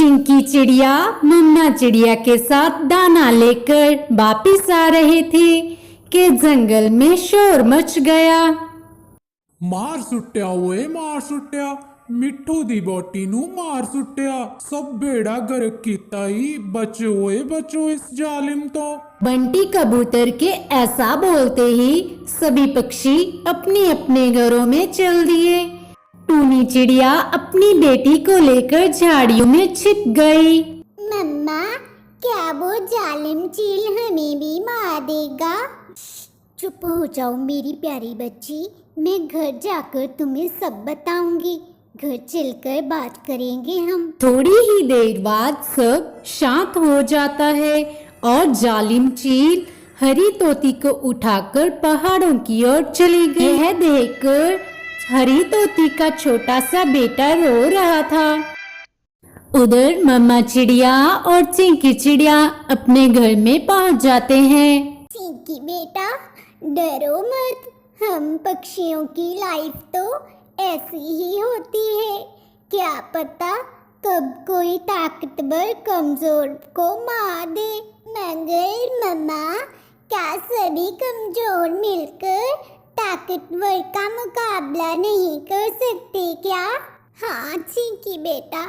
चिंकी चिड़िया मम्मा चिड़िया के साथ दाना लेकर वापिस आ रहे थे कि जंगल में शोर मच गया। मार सुट्टिया ओए मार सुट्टिया, मिट्ठू दी बोटी नू मार सुट्टिया। सब बेड़ा गर्क कीता ही, बचो ओए बचो इस जालिम तो। बंटी कबूतर के ऐसा बोलते ही सभी पक्षी अपने अपने घरों में चल दिए। टूनी चिड़िया अपनी बेटी को लेकर झाड़ियों में छिप गई। मम्मा, क्या वो जालिम चील हमें भी मार देगा? चुप हो जाओ मेरी प्यारी बच्ची, मैं घर जाकर तुम्हें सब बताऊंगी। घर चलकर बात करेंगे हम। थोड़ी ही देर बाद सब शांत हो जाता है और जालिम चील हरी तोती को उठाकर पहाड़ों की ओर चली गई। यह देखकर हरी तोती का छोटा सा बेटा रो रहा था। उधर मम्मा चिड़िया और चिंकी चिड़िया अपने घर में पहुंच जाते हैं। चिंकी बेटा, डरो मत, हम पक्षियों की लाइफ तो ऐसी ही होती है। क्या पता कब कोई ताकतवर कमजोर को मार दे। मगर मम्मा, क्या सभी कमजोर मिलकर ताकतवर का मुकाबला नहीं कर सकते क्या? हाँ चिंकी बेटा,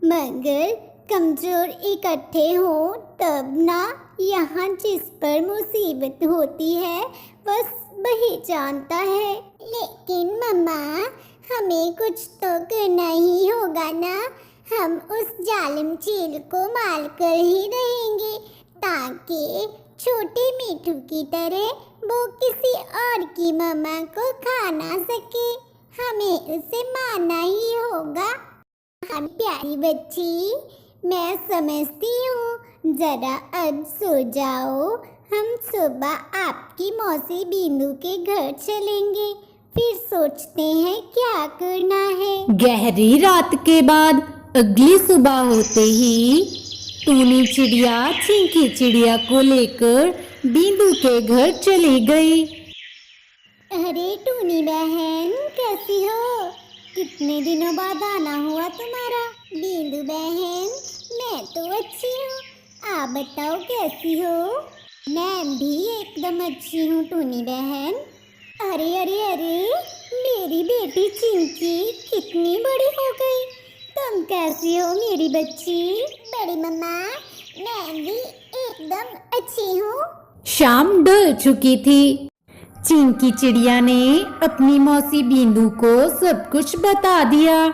मगर कमजोर इकट्ठे हो तब ना। यहाँ जिस पर मुसीबत होती है बस वही जानता है। लेकिन मम्मा, हमें कुछ तो करना ही होगा ना। हम उस जालिम चील को मार कर ही रहेंगे ताकि छोटे मिठू की तरह वो किसी और की मम्मा को खा ना सके। हमें उसे मारना ही होगा। हाँ प्यारी बच्ची, मैं समझती हूँ। जरा अब सो जाओ। हम सुबह आपकी मौसी बीनू के घर चलेंगे, फिर सोचते हैं क्या करना है। गहरी रात के बाद अगली सुबह होते ही टूनी चिड़िया चिंकी चिड़िया को लेकर बींदू के घर चली गई। अरे टूनी बहन, कैसी हो? कितने दिनों बाद आना हुआ तुम्हारा। बींदू बहन, मैं तो अच्छी हूँ, आप बताओ कैसी हो? मैं भी एकदम अच्छी हूँ टूनी बहन। अरे अरे अरे, मेरी बेटी चिंकी कितनी बड़ी हो गई। तुम कैसी हो मेरी बच्ची? बड़ी मम्मा, मैं भी एकदम अच्छी हूँ। शाम ढल चुकी थी। चिंकी चिड़िया ने अपनी मौसी बींदू को सब कुछ बता दिया।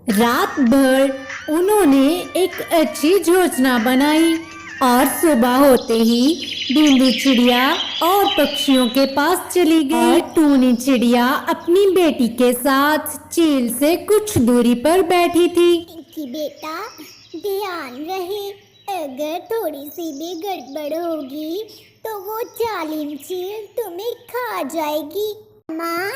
रात भर उन्होंने एक अच्छी योजना बनाई और सुबह होते ही बींदू चिड़िया और पक्षियों के पास चली गई। और टूनी चिड़िया अपनी बेटी के साथ चील से कुछ दूरी पर बैठी थी। चिंकी बेटा, ध्यान रहे, अगर थोड़ी सी भी गड़बड़ होगी तो वो जालिम चील तुम्हें खा जाएगी। माँ,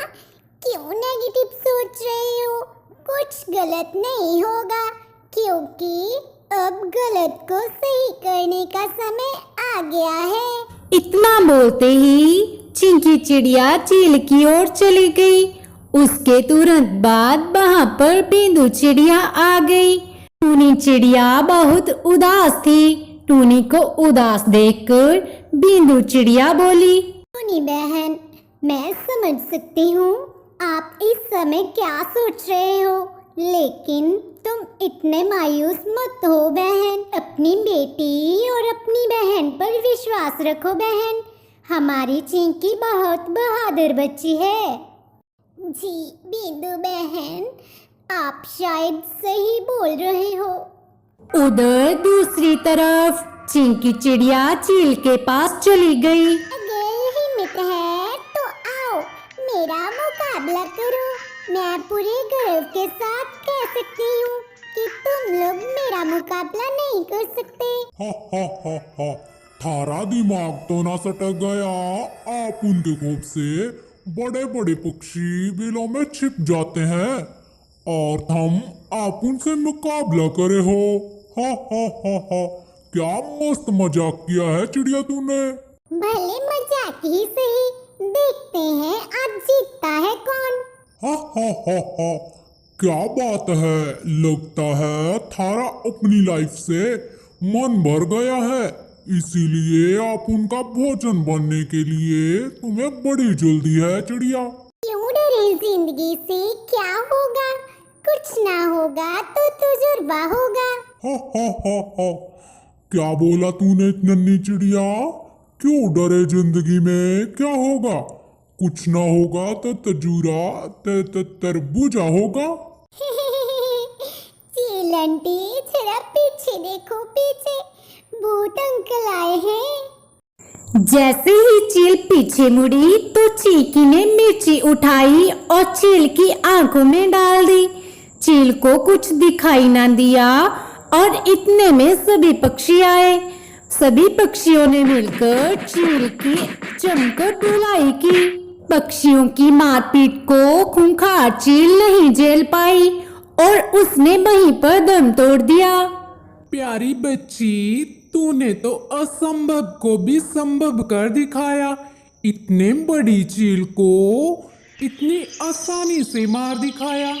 क्यों नेगेटिव सोच रही हो? कुछ गलत नहीं होगा, क्योंकि अब गलत को सही करने का समय आ गया है। इतना बोलते ही चिंकी चिड़िया चील की ओर चली गई। उसके तुरंत बाद वहां पर बींदू चिड़िया आ गई। टूनी चिड़िया बहुत उदास थी। टूनी को उदास देखकर बींदू चिड़िया बोली, टूनी बहन, मैं समझ सकती हूँ आप इस समय क्या सोच रहे हो, लेकिन तुम इतने मायूस मत हो बहन। अपनी बेटी और अपनी बहन पर विश्वास रखो बहन। हमारी चिंकी बहुत बहादुर बच्ची है। जी बींदू बहन, आप शायद सही बोल रहे हो। उधर दूसरी तरफ चिंकी चिड़िया चील के पास चली गई। अगर हिम्मत है तो आओ, मेरा मुकाबला करो। मैं पूरे गर्व के साथ कह सकती हूँ कि तुम लोग मेरा मुकाबला नहीं कर सकते। हा हा हा हा, थारा दिमाग तो ना सटक गया? आप उनके खौफ से बड़े बड़े पक्षी बिलों में छिप जाते हैं और हम आप उनसे मुकाबला करे हो। हा हा हा हा, क्या मस्त मजाक किया है चिड़िया तूने। भले मजाक ही सही, देखते हैं आज जीतता है कौन। हा हा हा हा, क्या बात है, लगता है थारा अपनी लाइफ से मन भर गया है, इसीलिए आप उनका भोजन बनने के लिए तुम्हें बड़ी जल्दी है चिड़िया। क्यों डरे जिंदगी से, क्या होगा? कुछ ना होगा तो तजुर्बा होगा। हा। क्या बोला तूने नन्ही चिड़िया? क्यों डरे, जिंदगी में क्या होगा? कुछ ना होगा तो तरबूजा होगा। चीलंटी जरा पीछे देखो, पीछे भूत अंकल आए हैं। जैसे ही चील पीछे मुड़ी तो चीकी ने मिर्ची उठाई और चील की आंखों में डाल दी। चील को कुछ दिखाई ना दिया और इतने में सभी पक्षी आए। सभी पक्षियों ने मिलकर चील की जमकर धुलाई की। पक्षियों की मारपीट को खूंखार चील नहीं झेल पाई और उसने वहीं पर दम तोड़ दिया। प्यारी बच्ची, तूने तो असंभव को भी संभव कर दिखाया। इतने बड़ी चील को इतनी आसानी से मार दिखाया।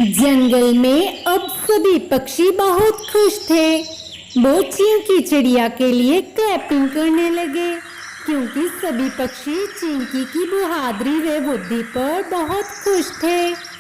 जंगल में अब सभी पक्षी बहुत खुश थे। वो चिंकी चिड़िया के लिए क्लैपिंग करने लगे क्योंकि सभी पक्षी चिंकी की बहादुरी व बुद्धि पर बहुत खुश थे।